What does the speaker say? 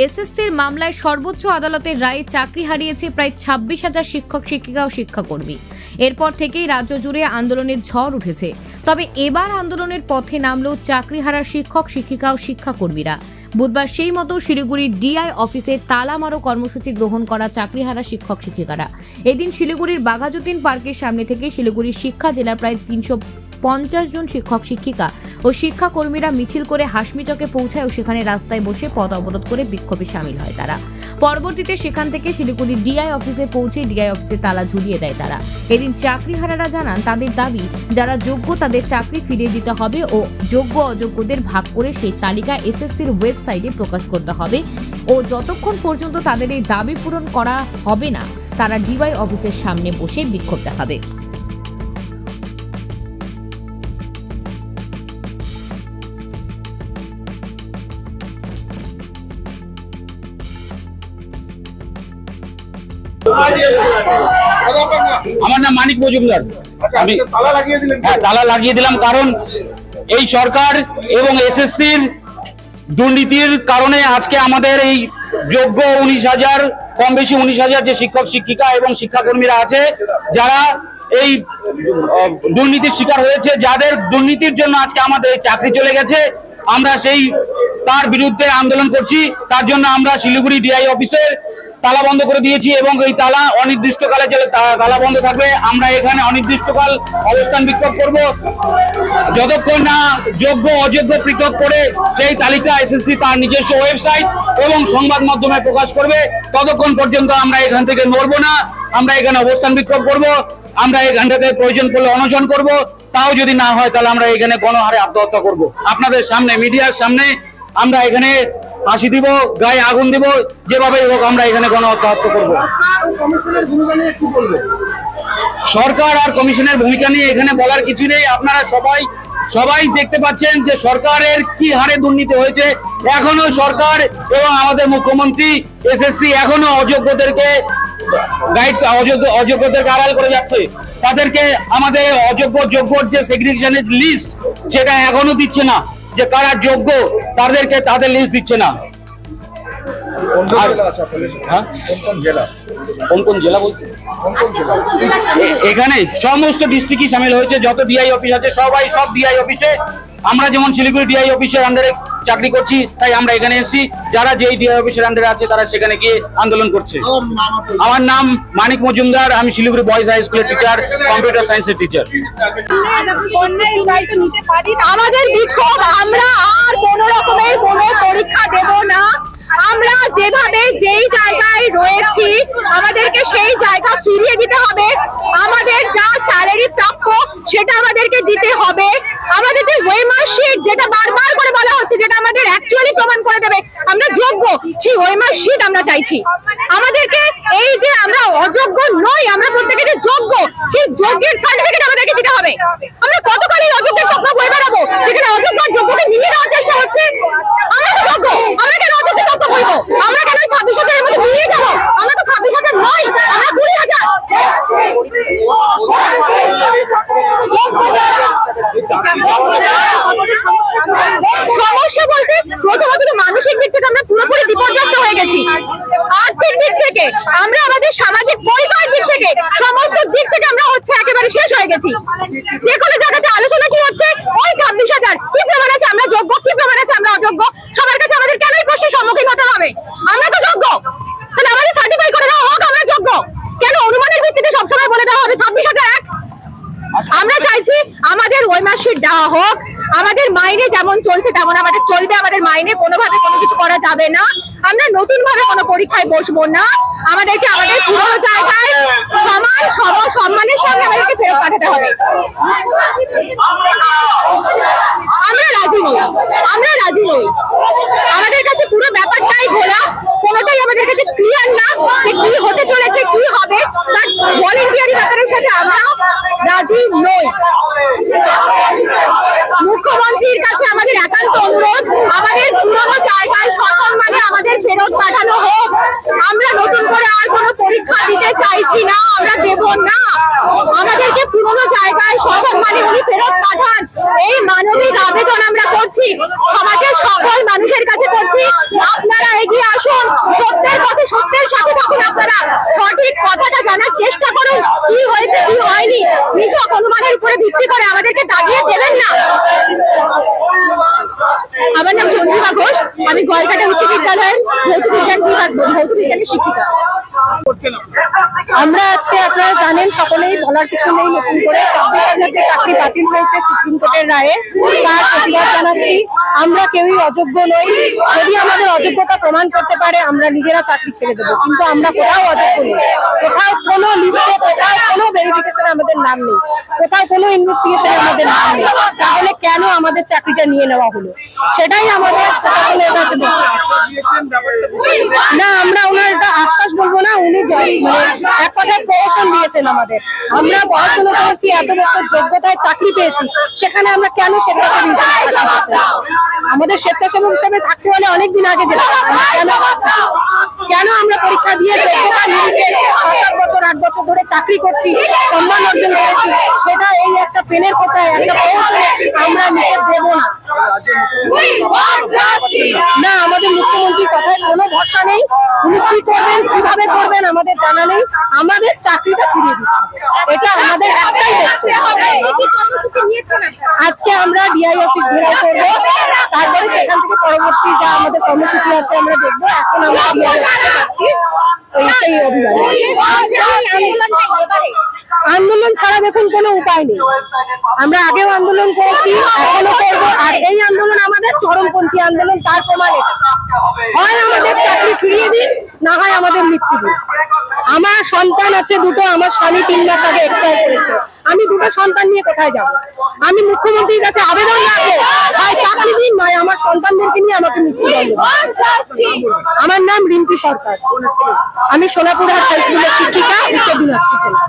এসএসসির মামলায় সর্বোচ্চ আদালতের রায়ে চাকরি হারিয়েছে প্রায় 26,000 শিক্ষক শিক্ষিকা ও শিক্ষাকর্মী। এরপর থেকেই রাজ্য জুড়ে আন্দোলনের ঝড় উঠেছে। তবে এবার আন্দোলনের পথে নামল চাকরি হারা শিক্ষক শিক্ষিকা ও শিক্ষাকর্মীরা। বুধবার সেই মতো শিলিগুড়ির ডিআই অফিসে তালা মারো কর্মসূচি গ্রহণ করা চাকরিহারা শিক্ষক শিক্ষিকারা। এদিন শিলিগুড়ির বাঘাযতীন পার্কের সামনে থেকে শিলিগুড়ির শিক্ষা জেলার প্রায় 350 জন শিক্ষক শিক্ষিকা ও শিক্ষাকর্মীরা মিছিল করে হাসমিচকে পৌঁছায় ও সেখানে রাস্তায় বসে পথ অবরোধ করে বিক্ষোভে সামিল হয় তারা। পরবর্তীতে সেখান থেকে শিলিগুড়ির ডিআই অফিসে পৌঁছে ডিআই অফিসে তালা ঝুলিয়ে দেয় তারা। এদিন চাকরিহারারা জানান তাদের দাবি যারা যোগ্য তাদের চাকরি ফিরিয়ে দিতে হবে ও যোগ্য অযোগ্যদের ভাগ করে সেই তালিকা এসএসসির ওয়েবসাইটে প্রকাশ করতে হবে ও যতক্ষণ পর্যন্ত তাদের এই দাবি পূরণ করা হবে না তারা ডিআই অফিসের সামনে বসে বিক্ষোভ দেখাবে। আমার নাম মানিক মজুমদার। আমি তালা লাগিয়ে দিলাম কারণ এই সরকার এবং এসএসসির দুর্নীতির কারণে আজকে আমাদের এই যোগ্য 19,000 কম বেশি 19,000 যে শিক্ষক শিক্ষিকা এবং শিক্ষাকর্মীরা আছে যারা এই দুর্নীতির শিকার হয়েছে, যাদের দুর্নীতির জন্য আজকে আমাদের চাকরি চলে গেছে, আমরা তার বিরুদ্ধে আন্দোলন করছি। তার জন্য আমরা শিলিগুড়ি ডিআই অফিসের তালা বন্ধ করে দিয়েছি এবং এই তালা অনির্দিষ্টকালে তালা বন্ধ থাকবে। আমরা এখানে অনির্দিষ্টকাল অবস্থান বিক্ষোভ করব যতক্ষণ না যোগ্য অযোগ্য পৃথক করে সেই তালিকা এসএসসি তার নিজস্ব ওয়েবসাইট এবং সংবাদ মাধ্যমে প্রকাশ করবে, ততক্ষণ পর্যন্ত আমরা এখান থেকে নড়বো না। আমরা এখানে অবস্থান বিক্ষোভ করব, আমরা এখানটাতে প্রয়োজন পড়লে অনশন করব, তাও যদি না হয় তাহলে আমরা এখানে গণহারে আত্মহত্যা করব। আপনাদের সামনে মিডিয়ার সামনে আমরা এখানে ফাঁসি দিব, গায়ে আগুন দিব, যেভাবে হোক আমরা এখানে গণহত্যা করবো। সরকার আর কমিশনের ভূমিকা নিয়ে এখানে বলার কিছু নেই। আপনারা সবাই দেখতে পাচ্ছেন যে সরকারের কি হারে দুর্নীতি হয়েছে। এখনো সরকার এবং আমাদের মুখ্যমন্ত্রী এসএসসি এখনো অযোগ্যদেরকে আড়াল করে যাচ্ছে। তাদেরকে আমাদের অযোগ্য যোগ্যর যে সেগ্রিগেশনের লিস্ট সেটা এখনো দিচ্ছে না, যে কারা যোগ্য তাদেরকে তাদের লিস্ট দিচ্ছে না। কোন জেলা বলতে এখানে সমস্ত ডিস্ট্রিক্টই সামিল হয়েছে, যত ডিআই অফিস আছে সব ডিআই অফিসে। আমরা যেমন শিলিগুড়ি ডিআই অফিসের আন্ডারে চাকরি করছি, তাই আমরা এখানে এসেছি। যারা যেই ডিআই অফিসের আন্ডারে আছে তারা সেখানে গিয়ে আন্দোলন করছে। আমার নাম মানিক মজুমদার, আমি শিলিগুড়ি বয়েজ হাই স্কুলের টিচার, কম্পিউটার সায়েন্সের টিচার। আমাদের বিক্ষোভ, আমরা আর কোনো রকমের কোনো পরীক্ষা দেব না। আমরা যেভাবে যেই জায়গায় রয়েছি আমাদেরকে সেই জায়গা ফিরিয়ে দিতে হবে। আমাদের যা স্যালারি প্রাপ্য সেটা আমাদেরকে দিতে হবে। আমাদের যে ওয়েমার শিট যেটা বারবার করে বলা হচ্ছে, যেটা আমাদের অ্যাকচুয়ালি প্রমাণ করে দেবে আমরা যোগ্য, সেই ওয়েমার শিট আমরা চাইছি। আমাদেরকে এই যে আমরা অযোগ্য নই, আমরা প্রত্যেকে যে যোগ্য, সেই যোগ্যের সার্টিফিকেট আমাদেরকে দিতে হবে। আমরা কতকালই অযোগ্যের স্বপ্ন বয়ে বেড়াবো, যেখানে অযোগ্য যোগ্যকে নিয়ে নেওয়ার চেষ্টা হচ্ছে। আমরা তো যোগ্য, আমরা কেন অযোগ্যের স্বপ্ন বলবো? আমরা কেন 26,000-এর মধ্যে নিয়ে যাবো? আমরা তো 26,000 নই, আমরা 20,000। সমস্যা বলতে প্রথমত মানসিক দিক থেকে আমরা পুরোপুরি বিপর্যস্ত হয়ে গেছি। আর্থিক দিক থেকে আমরা, আমাদের সামাজিক পরিচয়ের দিক থেকে, সমস্ত দিক থেকে আমরা একেবারে শেষ হয়ে গেছি। যে কোনো জায়গাতে আলোচনা কি হচ্ছে, ওই 26,000 কি প্রমাণ আছে আমরা যোগ্য, কি প্রমাণ আছে আমরা অযোগ্য? সবার কাছে আমাদের কেন এই প্রশ্নের সম্মুখীন হতে হবে? আমরা তো যোগ্য, তাহলে আমাদের সার্টিফাই করে দেওয়া হোক আমরা যোগ্য। কেন অনুমানের ভিত্তিতে সবসময় বলে দেওয়া হবে 26,001? আমরা চাইছি আমাদের ওয়েমার শিট দেওয়া হোক। আমাদের মাইনে যেমন চলছে তেমন আমাদের চলবে। আমাদের মাইনে কোনোভাবে কোনো কিছু করা যাবে না। আমরা নতুন ভাবে কোনো পরীক্ষায় বসবো না। আমাদেরকে আমাদের পুরনো জায়গায় সম্মানের সঙ্গে আমাদেরকে ফেরত পাঠাতে হবে। আমরা রাজি নই, আমাদের কাছে পুরো ব্যাপারটাই ঘোলা। কোনোটাই আমাদের কাছে ক্লিয়ার না যে কি হতে চলেছে, কি হবে। বাট ভলেন্টিয়ারি ব্যাপারের সাথে আমরা রাজি নই। মুখ্যমন্ত্রীর কাছে আমাদের একান্ত অনুরোধ, আমাদের পুরনো জায়গায় সসম্মানে আমাদের ফেরত পাঠানো হোক। আমরা নতুন করে আর কোনো পরীক্ষা দিতে চাইছি না, আমরা দেব না। আমাদেরকে পুরনো জায়গায় সসম্মানে উনি ফেরত পাঠান, এই মানবিক আবেদন আমরা করছি, সমাজের সকল মানুষের কাছে করছি। আপনারা এগিয়ে আসুন, সত্যের পথে সত্যের সাথে থাকুন। আপনারা সঠিক কথাটা জানার চেষ্টা করুন, কি হয়েছে কি হয়নি নিছক অনুমানের উপরে ভিত্তি করে আমাদেরকে দাগিয়ে দেবেন না। আমার নাম চন্দ্রিমা ঘোষ, আমি গোয়ালঘাটা উচ্চ বিদ্যালয়ের ভৌতবিজ্ঞানের শিক্ষিকা। আমরা আজকে আপনারা জানেন, সকলেই বলার কিছু নেই, নতুন করে 24,000 যে চাকরি বাতিল হয়েছে সুপ্রিম কোর্টের রায়ে, তার প্রতিবাদ জানাচ্ছি। আমরা কেউই অযোগ্য নই, যদি আমাদের অযোগ্যতা প্রমাণ করতে পারে আমরা নিজেরা চাকরি ছেড়ে দেবো, কিন্তু আমরা কোথাও অযোগ্য নই। কোথাও কোনো লিস্টে, কোথাও কোনো ভেরিফিকেশনে আমাদের নাম নেই, কোথাও কোনো ইনভেস্টিগেশনে আমাদের নাম নেই। তাহলে কেন আমাদের চাকরিটা নিয়ে নেওয়া হলো, সেটাই আমাদের প্রশাসনের কাছে না। আমরা ওনার একটা আশ্বাস বলবো না, উনি এক কথায় প্রমোশন দিয়েছেন আমাদের। আমরা পড়াশোনা করেছি, এত বছর যোগ্যতায় চাকরি পেয়েছি, সেখানে আমরা কেন স্বেচ্ছাসেবী হিসেবে থাকতে হবে? আমাদের স্বেচ্ছাসেবক হিসেবে থাকতে হলে অনেকদিন আগে যেতে কেন আমরা পরীক্ষা দিয়ে যোগ্যতা নিয়ে 7 বছর 8 বছর ধরে চাকরি করছি, সম্মান অর্জন করেছি, সেটা এই একটা পেনের কোথায় একটা প্রমোশনে আমরা নিতে দেব না। না, আমাদের মুখ্যমন্ত্রীর কথায় কোনো ভরসা নেই। উনি কি করবেন, কিভাবে করবেন আমাদের জানা নেই। আমাদের চাকরিটা ফিরিয়ে দিতে হবে, এটা আমাদের একটাই আজকে আমরা ডিআই অফিস ঘেরাও করবো, তারপরে সেখান থেকে পরবর্তী যা আমাদের কর্মসূচি আছে আমরা দেখবো। এখন আমরা ডিআই অফিসে যাচ্ছি এই অভিযান। আন্দোলন ছাড়া দেখুন কোনো উপায় নেই। আমরা আগেও আন্দোলন করেছি, এখনো করবো, আর এই আন্দোলন আমাদের চরমপন্থী আন্দোলন। তার প্রমাণ এটা, হয় আমাদের চাকরি ফিরিয়ে দিন, না হয় আমাদের মৃত্যু দিন। আমার সন্তান আছে দুটো, আমার স্বামী 3 মাস আগে এক্সপায়ার করেছে। আমি দুটো সন্তান নিয়ে কোথায় যাব? আমি মুখ্যমন্ত্রীর কাছে আবেদন রাখবো, হয় চাকরি দিন, নয় আমার সন্তানদেরকে নিয়ে আমাকে মৃত্যুদণ্ড। আমার নাম রিম্পি সরকার, আমি সোনাপুরহাট হাই স্কুলের শিক্ষিকা, উত্তর দিনাজপুর জেলা।